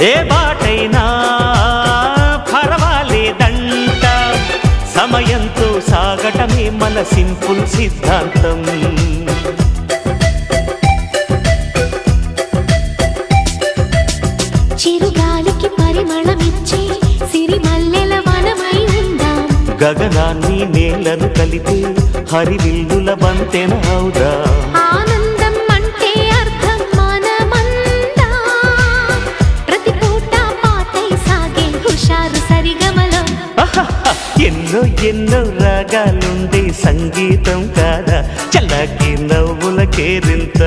ఏ బాటైనా పర్వాలేదంట, సమయంతో సాగటమే మన సింపుల్ సిద్ధాంతం. చిరుగాలికి పరిమళమిచ్చే సిరిమల్లెల వనమై ఉందాం, గగనాన్ని నేలను కలిపే హరివిల్లుల బంతెన అవుదాం. ఆనందం అంటే అర్థం మనమందా, ప్రతి పూట పాటై సాగే హుషారు సరిగమలో. ఎన్నో ఎన్నో రాగాలుండే సంగీతం కాదా, చల్లకి నవ్వుల కేరింత.